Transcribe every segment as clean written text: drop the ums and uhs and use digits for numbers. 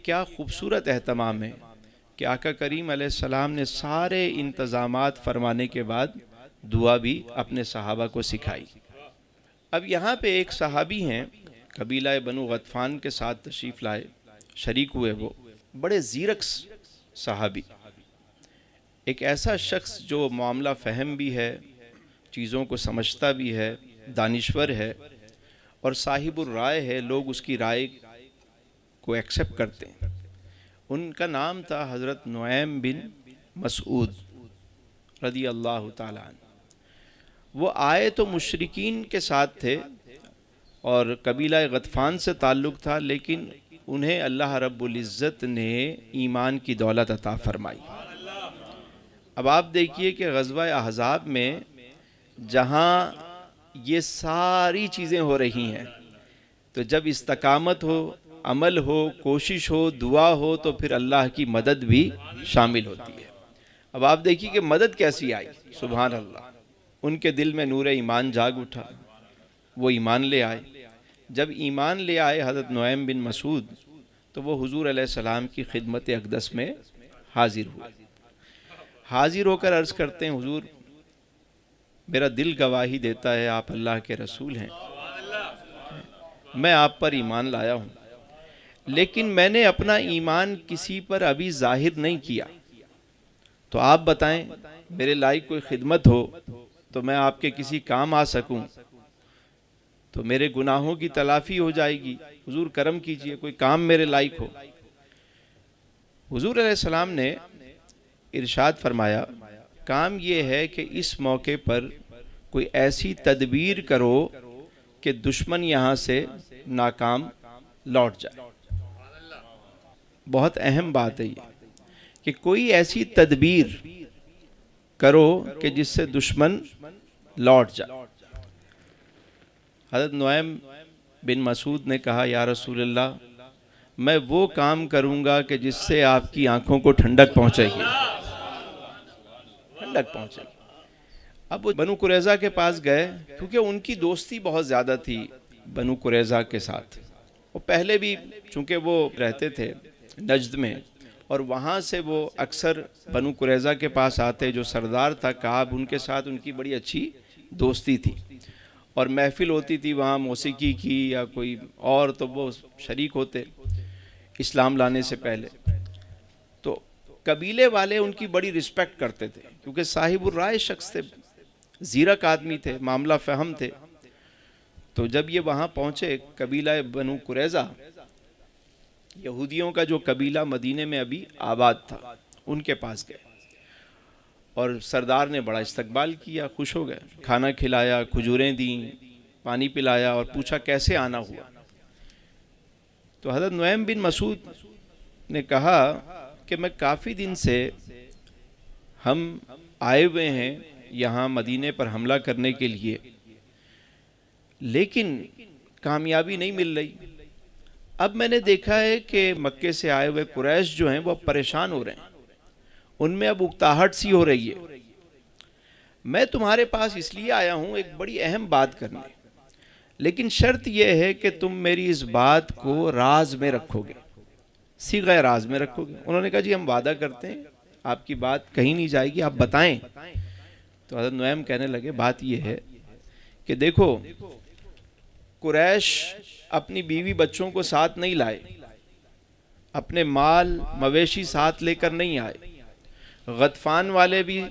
کیا خوبصورت اہتمام ہے کہ آقا کریم علیہ السلام نے سارے انتظامات فرمانے کے بعد دعا بھی اپنے صحابہ کو سکھائی۔ اب یہاں پہ ایک صحابی ہیں، قبیلہ بنو غطفان کے ساتھ تشریف لائے، شریک ہوئے، وہ بڑے زیرک صحابی، ایک ایسا شخص جو معاملہ فہم بھی ہے، چیزوں کو سمجھتا بھی ہے، دانشور ہے اور صاحب الرائے ہے، لوگ اس کی رائے کو ایکسپٹ کرتے ہیں۔ ان کا نام تھا حضرت نعیم بن مسعود رضی اللہ تعالیٰ عنہ۔ وہ آئے تو مشرکین کے ساتھ تھے اور قبیلہ غطفان سے تعلق تھا، لیکن انہیں اللہ رب العزت نے ایمان کی دولت عطا فرمائی۔ اب آپ دیکھیے کہ غزوہ احزاب میں جہاں یہ ساری چیزیں ہو رہی ہیں، تو جب استقامت ہو، عمل ہو، کوشش ہو، دعا ہو، تو پھر اللہ کی مدد بھی شامل ہوتی ہے۔ اب آپ دیکھیے کہ مدد کیسی آئی، سبحان اللہ۔ ان کے دل میں نور ایمان جاگ اٹھا، وہ ایمان لے آئے۔ جب ایمان لے آئے حضرت نعیم بن مسعود، تو وہ حضور علیہ السلام کی خدمت اقدس میں حاضر ہوئے۔ حاضر ہو کر عرض کرتے ہیں، حضور میرا دل گواہی دیتا ہے آپ اللہ کے رسول ہیں، میں آپ پر ایمان لایا ہوں، لیکن میں نے اپنا ایمان کسی پر ابھی ظاہر نہیں کیا، تو آپ بتائیں میرے لائق کوئی خدمت ہو تو میں آپ کے کسی کام آ سکوں، تو میرے گناہوں کی تلافی ہو جائے گی، حضور کرم کیجئے، کوئی کام میرے لائق ہو۔ حضور علیہ السلام نے ارشاد فرمایا، کام یہ ہے کہ اس موقع پر کوئی ایسی تدبیر کرو کہ دشمن یہاں سے ناکام لوٹ جائے۔ بہت اہم بات ہے یہ کہ کوئی ایسی تدبیر کرو کہ جس سے دشمن لوٹ جائے۔ حضرت نعیم بن مسعود نے کہا، یا رسول اللہ میں وہ کام کروں گا کہ جس سے آپ کی آنکھوں کو ٹھنڈک پہنچے گی، ٹھنڈک پہنچے گی۔ اب وہ بنو قریظہ کے پاس گئے، کیونکہ ان کی دوستی بہت زیادہ تھی بنو قریظہ کے ساتھ۔ وہ پہلے بھی چونکہ وہ رہتے تھے نجد میں، اور وہاں سے وہ اکثر بنو قریظہ کے پاس آتے، جو سردار تھا کعب، ان کے ساتھ ان کی بڑی اچھی دوستی تھی، اور محفل ہوتی تھی وہاں موسیقی کی یا کوئی اور، تو وہ شریک ہوتے اسلام لانے سے پہلے۔ تو قبیلے والے ان کی بڑی رسپیکٹ کرتے تھے، کیونکہ صاحب الرائے شخص تھے، زیرک آدمی تھے، معاملہ فہم تھے۔ تو جب یہ وہاں پہنچے قبیلہ بنو قریظہ، یہودیوں کا جو قبیلہ مدینے میں ابھی آباد تھا، ان کے پاس گئے، اور سردار نے بڑا استقبال کیا، خوش ہو گئے، کھانا کھلایا، کھجوریں دیں، پانی پلایا، اور پوچھا کیسے آنا ہوا۔ تو حضرت نعیم بن مسعود نے کہا کہ میں کافی دن سے ہم آئے ہوئے ہیں یہاں مدینے پر حملہ کرنے کے لیے، لیکن کامیابی نہیں مل رہی۔ اب میں نے دیکھا ہے کہ مکے سے آئے ہوئے قریش جو ہیں وہ پریشان ہو رہے ہیں، ان میں اب اکتاہٹ سی ہو رہی ہے۔ میں تمہارے پاس اس لیے آیا ہوں ایک بڑی اہم بات کرنے، لیکن شرط یہ ہے کہ تم میری اس بات کو راز میں رکھو گے، صیغہ راز میں رکھو گے۔ انہوں نے کہا جی ہم وعدہ کرتے ہیں آپ کی بات کہیں نہیں جائے گی، آپ بتائیں۔ تو حضرت نعیم کہنے لگے بات یہ ہے کہ دیکھو قریش اپنی بیوی بچوں کو ساتھ نہیں لائے، اپنے مال مویشی ساتھ لے کر نہیں آئے، غطفان والے بھی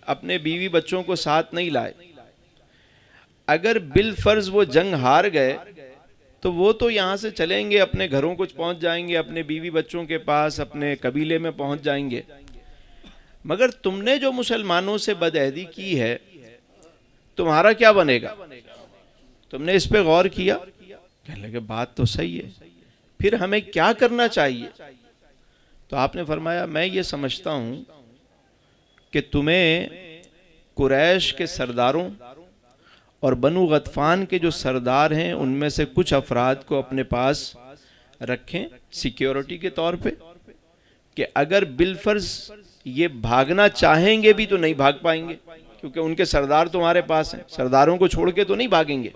اپنے بیوی بچوں کو ساتھ نہیں لائے۔ اگر بالفرض وہ جنگ ہار گئے تو وہ تو یہاں سے چلیں گے، اپنے گھروں کو پہنچ جائیں گے، اپنے بیوی بچوں کے پاس، اپنے قبیلے میں پہنچ جائیں گے، مگر تم نے جو مسلمانوں سے بدعہدی کی ہے تمہارا کیا بنے گا؟ تم نے اس پہ غور کیا؟ کہنے لگے بات تو صحیح ہے، پھر ہمیں کیا کرنا چاہیے؟ تو آپ نے فرمایا میں یہ سمجھتا ہوں کہ تمہیں قریش کے سرداروں اور بنو غطفان کے جو سردار ہیں ان میں سے کچھ افراد کو اپنے پاس رکھیں سیکیورٹی کے طور پہ، کہ اگر بالفرض یہ بھاگنا چاہیں گے بھی تو نہیں بھاگ پائیں گے، کیونکہ ان کے سردار تمہارے پاس ہیں، سرداروں کو چھوڑ کے تو نہیں بھاگیں گے،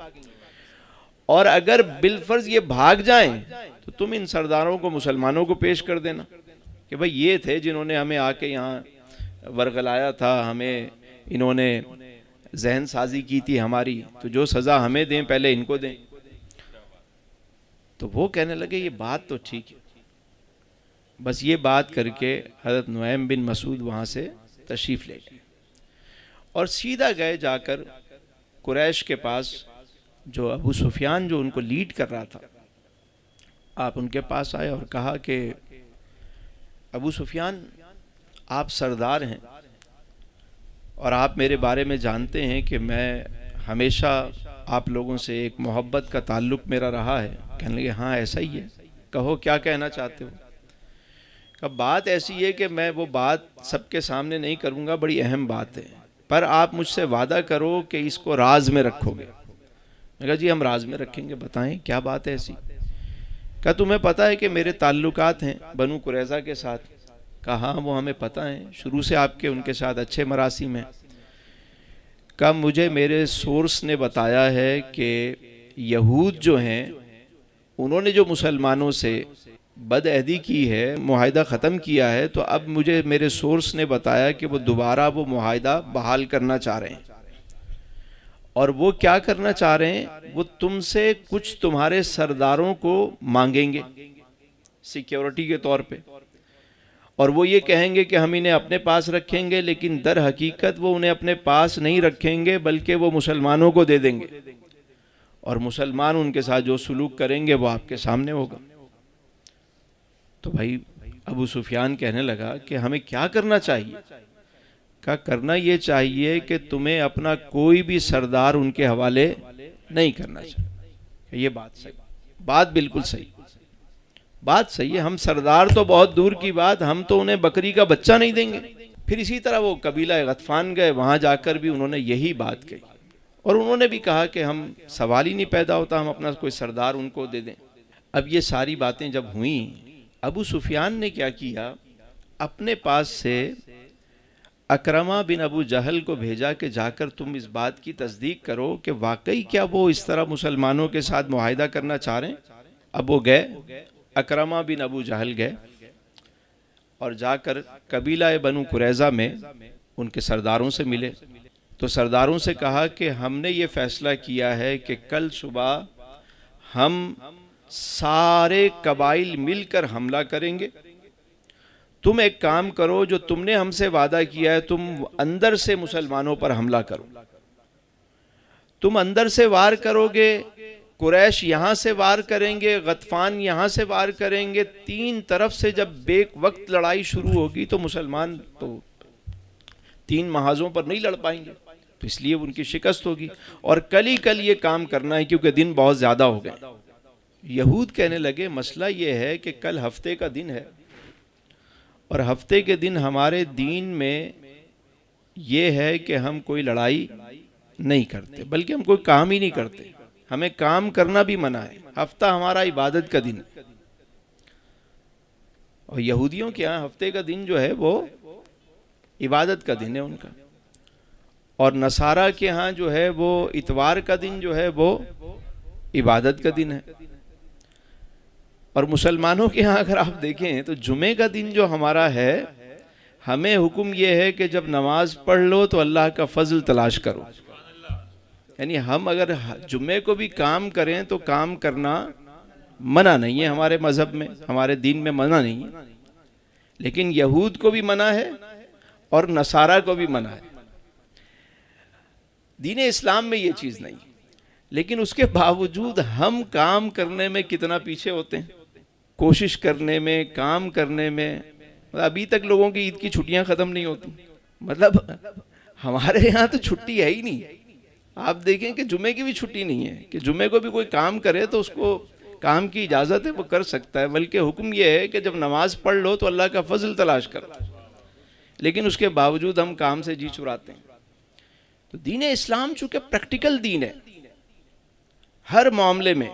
اور اگر بالفرض یہ بھاگ جائیں تو تم ان سرداروں کو مسلمانوں کو پیش کر دینا کہ بھئی یہ تھے جنہوں نے ہمیں آ کے یہاں ورغلایا تھا، ہمیں انہوں نے ذہن سازی کی تھی ہماری، تو جو سزا ہمیں دیں پہلے ان کو دیں۔ تو وہ کہنے لگے یہ بات تو ٹھیک ہے۔ بس یہ بات کر کے حضرت نعیم بن مسعود وہاں سے تشریف لے گئے اور سیدھا گئے جا کر قریش کے پاس، جو ابو سفیان جو ان کو لیڈ کر رہا تھا، آپ ان کے پاس آئے اور کہا کہ ابو سفیان آپ سردار ہیں اور آپ میرے بارے میں جانتے ہیں کہ میں ہمیشہ آپ لوگوں سے ایک محبت کا تعلق میرا رہا ہے۔ کہنے لگے ہاں ایسا ہی ہے، کہو کیا کہنا چاہتے ہو؟ کہ بات ایسی ہے کہ میں وہ بات سب کے سامنے نہیں کروں گا، بڑی اہم بات ہے، پر آپ مجھ سے وعدہ کرو کہ اس کو راز میں رکھو گے۔ میں کہا جی ہم راز میں رکھیں گے، بتائیں کیا بات ہے ایسی؟ کہا تمہیں پتہ ہے کہ میرے تعلقات ہیں بنو قریظہ کے ساتھ؟ کہا ہاں وہ ہمیں پتہ ہیں، شروع سے آپ کے ان کے ساتھ اچھے مراسم ہیں۔ کہا مجھے میرے سورس نے بتایا ہے کہ یہود جو ہیں انہوں نے جو مسلمانوں سے بد عہدی کی ہے، معاہدہ ختم کیا ہے، تو اب مجھے میرے سورس نے بتایا کہ وہ دوبارہ وہ معاہدہ بحال کرنا چاہ رہے ہیں۔ اور وہ کیا کرنا چاہ رہے ہیں؟ وہ تم سے کچھ تمہارے سرداروں کو مانگیں گے سیکیورٹی کے طور پہ، اور وہ یہ کہیں گے کہ ہم انہیں اپنے پاس رکھیں گے، لیکن در حقیقت وہ انہیں اپنے پاس نہیں رکھیں گے بلکہ وہ مسلمانوں کو دے دیں گے، اور مسلمان ان کے ساتھ جو سلوک کریں گے وہ آپ کے سامنے ہوگا۔ تو بھائی ابو سفیان کہنے لگا کہ ہمیں کیا کرنا چاہیے؟ کہا کرنا یہ چاہیے کہ تمہیں اپنا کوئی بھی سردار ان کے حوالے نہیں کرنا چاہیے۔ یہ بات صحیح، بات بالکل صحیح، بات صحیح ہے۔ ہم سردار تو بہت دور کی بات، ہم تو انہیں بکری کا بچہ نہیں دیں گے۔ پھر اسی طرح وہ قبیلہ غطفان گئے، وہاں جا کر بھی انہوں نے یہی بات کہی، اور انہوں نے بھی کہا کہ ہم سوال ہی نہیں پیدا ہوتا ہم اپنا کوئی سردار ان کو دے دیں۔ اب یہ ساری باتیں جب ہوئیں، ابو سفیان نے کیا کیا، اپنے پاس سے اکرمہ بن ابو جہل کو بھیجا کہ جا کر تم اس بات کی تصدیق کرو کہ واقعی کیا وہ اس طرح مسلمانوں کے ساتھ معاہدہ کرنا چاہ رہے ہیں۔ اب وہ گئے، اکرمہ بن ابو جہل گئے اور جا کر قبیلہ بنو قریظہ میں ان کے سرداروں سے ملے، تو سرداروں سے کہا کہ ہم نے یہ فیصلہ کیا ہے کہ کل صبح ہم سارے قبائل مل کر حملہ کریں گے، تم ایک کام کرو، جو تم نے ہم سے وعدہ کیا ہے تم اندر سے مسلمانوں پر حملہ کرو، تم اندر سے وار کرو گے، قریش یہاں سے وار کریں گے، غطفان یہاں سے وار کریں گے، تین طرف سے جب بیک وقت لڑائی شروع ہوگی تو مسلمان تو تین محاذوں پر نہیں لڑ پائیں گے، تو اس لیے ان کی شکست ہوگی، اور کل ہی کل یہ کام کرنا ہے کیونکہ دن بہت زیادہ ہو گئے۔ یہود کہنے لگے مسئلہ یہ ہے کہ کل ہفتے کا دن ہے، اور ہفتے کے دن ہمارے دین میں یہ ہے کہ ہم کوئی لڑائی نہیں کرتے، بلکہ ہم کوئی کام ہی نہیں کرتے، ہمیں کام کرنا بھی منع ہے، ہفتہ ہمارا عبادت کا دن ہے۔ اور یہودیوں کے ہاں ہفتے کا دن جو ہے وہ عبادت کا دن ہے ان کا، اور نصارہ کے ہاں جو ہے وہ اتوار کا دن جو ہے وہ عبادت کا دن ہے، اور مسلمانوں کے ہاں اگر آپ دیکھیں تو جمعے کا دن جو ہمارا ہے، ہمیں حکم یہ ہے کہ جب نماز پڑھ لو تو اللہ کا فضل تلاش کرو، یعنی ہم اگر جمعے کو بھی کام کریں تو کام کرنا منع نہیں ہے ہمارے مذہب میں، ہمارے دین میں منع نہیں ہے، لیکن یہود کو بھی منع ہے اور نصارہ کو بھی منع ہے۔ دین اسلام میں یہ چیز نہیں، لیکن اس کے باوجود ہم کام کرنے میں کتنا پیچھے ہوتے ہیں، کوشش کرنے میں، کام کرنے میں۔ ابھی تک لوگوں کی عید کی چھٹیاں ختم نہیں ہوتی، مطلب ہمارے یہاں تو چھٹی ہے ہی نہیں۔ آپ دیکھیں کہ جمعے کی بھی چھٹی نہیں ہے کہ جمعے کو بھی کوئی کام کرے تو اس کو کام کی اجازت ہے، وہ کر سکتا ہے، بلکہ حکم یہ ہے کہ جب نماز پڑھ لو تو اللہ کا فضل تلاش کرو، لیکن اس کے باوجود ہم کام سے جی چراتے ہیں۔ تو دین اسلام چونکہ پریکٹیکل دین ہے ہر معاملے میں،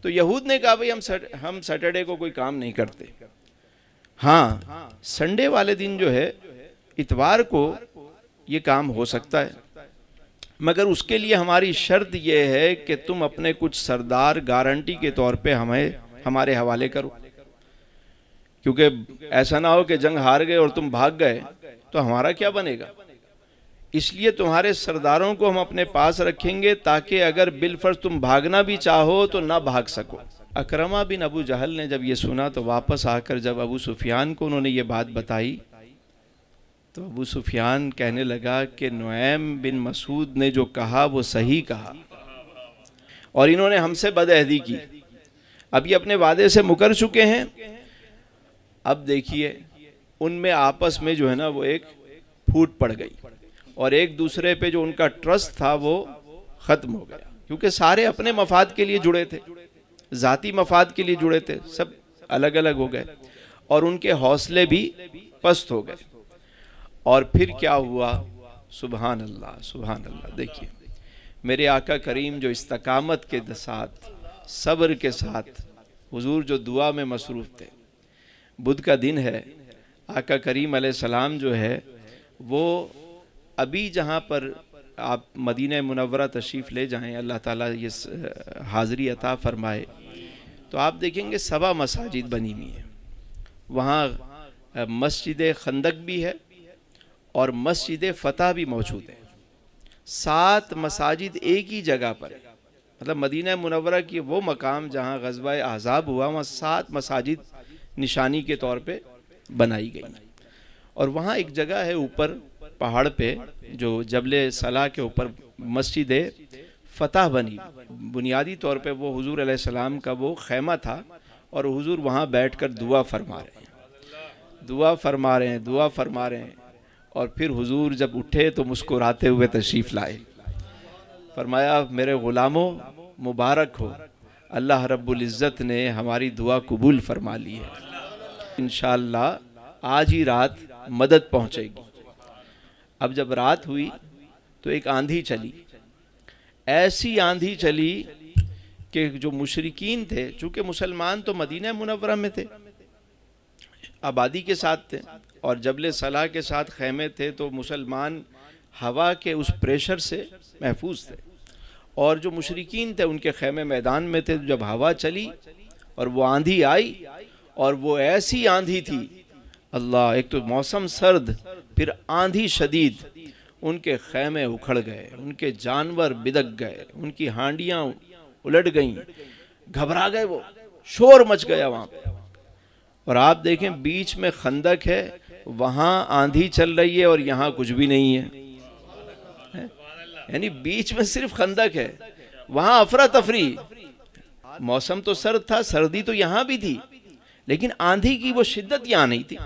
تو یہود نے کہا بھئی ہم سیٹرڈے کو کوئی کام نہیں کرتے، ہاں سنڈے والے دن جو ہے اتوار کو یہ کام ہو سکتا ہے، مگر اس کے لیے ہماری شرط یہ ہے کہ تم اپنے کچھ سردار گارنٹی کے طور پہ ہمیں ہمارے حوالے کرو، کیونکہ ایسا نہ ہو کہ جنگ ہار گئے اور تم بھاگ گئے تو ہمارا کیا بنے گا۔ اس لیے تمہارے سرداروں کو ہم اپنے پاس رکھیں گے تاکہ اگر بالفرض تم بھاگنا بھی چاہو تو نہ بھاگ سکو۔ اکرمہ بن ابو جہل نے جب یہ سنا تو واپس آ کر جب ابو سفیان کو انہوں نے یہ بات بتائی تو ابو سفیان کہنے لگا کہ نعیم بن مسعود نے جو کہا وہ صحیح کہا، اور انہوں نے ہم سے بدعہدی کی، اب یہ اپنے وعدے سے مکر چکے ہیں۔ اب دیکھیے ان میں آپس میں جو ہے نا وہ ایک پھوٹ پڑ گئی، اور ایک دوسرے پہ جو ان کا ٹرسٹ تھا وہ ختم ہو گیا، کیونکہ سارے اپنے مفاد کے لیے جڑے تھے، ذاتی مفاد کے لیے جڑے تھے، سب الگ الگ ہو گئے اور ان کے حوصلے بھی پست ہو گئے۔ اور پھر کیا ہوا؟ سبحان اللہ سبحان اللہ۔ دیکھیے میرے آقا کریم جو استقامت کے ساتھ، صبر کے ساتھ، حضور جو دعا میں مصروف تھے۔ بدھ کا دن ہے، آقا کریم علیہ السلام جو ہے وہ ابھی جہاں پر آپ مدینہ منورہ تشریف لے جائیں، اللہ تعالیٰ یہ حاضری عطا فرمائے، تو آپ دیکھیں گے 7 مساجد بنی ہوئی ہیں۔ وہاں مسجد خندق بھی ہے اور مسجد فتح بھی موجود ہے۔ 7 مساجد ایک ہی جگہ پر ہے، مطلب مدینہ منورہ کی وہ مقام جہاں غزوہ احزاب ہوا، وہاں 7 مساجد نشانی کے طور پہ بنائی گئی۔ اور وہاں ایک جگہ ہے اوپر پہاڑ پہ جو جبل صلاح کے اوپر مسجد فتح بنی، بنیادی طور پہ وہ حضور علیہ السلام کا وہ خیمہ تھا، اور حضور وہاں بیٹھ کر دعا فرما رہے ہیں، دعا فرما رہے ہیں، دعا فرما رہے ہیں۔ اور پھر حضور جب اٹھے تو مسکراتے ہوئے تشریف لائے، فرمایا میرے غلاموں مبارک ہو، اللہ رب العزت نے ہماری دعا قبول فرما لی ہے، انشاءاللہ آج ہی رات مدد پہنچے گی۔ اب جب رات ہوئی تو ایک آندھی چلی، ایسی آندھی چلی کہ جو مشرکین تھے، چونکہ مسلمان تو مدینہ منورہ میں تھے، آبادی کے ساتھ تھے اور جبل صلاح کے ساتھ خیمے تھے، تو مسلمان ہوا کے اس پریشر سے محفوظ تھے، اور جو مشرکین تھے ان کے خیمے میدان میں تھے۔ جب ہوا چلی اور وہ آندھی آئی، اور وہ ایسی آندھی تھی، اللہ، ایک تو موسم سرد، پھر آندھی شدید، ان کے خیمے اکھڑ گئے، ان کے جانور بدک گئے، ان کی ہانڈیاں الٹ گئیں، گھبرا گئے، وہ شور مچ گیا وہاں پہ۔ اور آپ دیکھیں بیچ میں خندق ہے، وہاں آندھی چل رہی ہے اور یہاں کچھ بھی نہیں ہے، یعنی بیچ میں صرف خندق ہے، وہاں افراتفری۔ موسم تو سرد تھا، سردی تو یہاں بھی تھی، لیکن آندھی کی وہ شدت یہاں نہیں تھی۔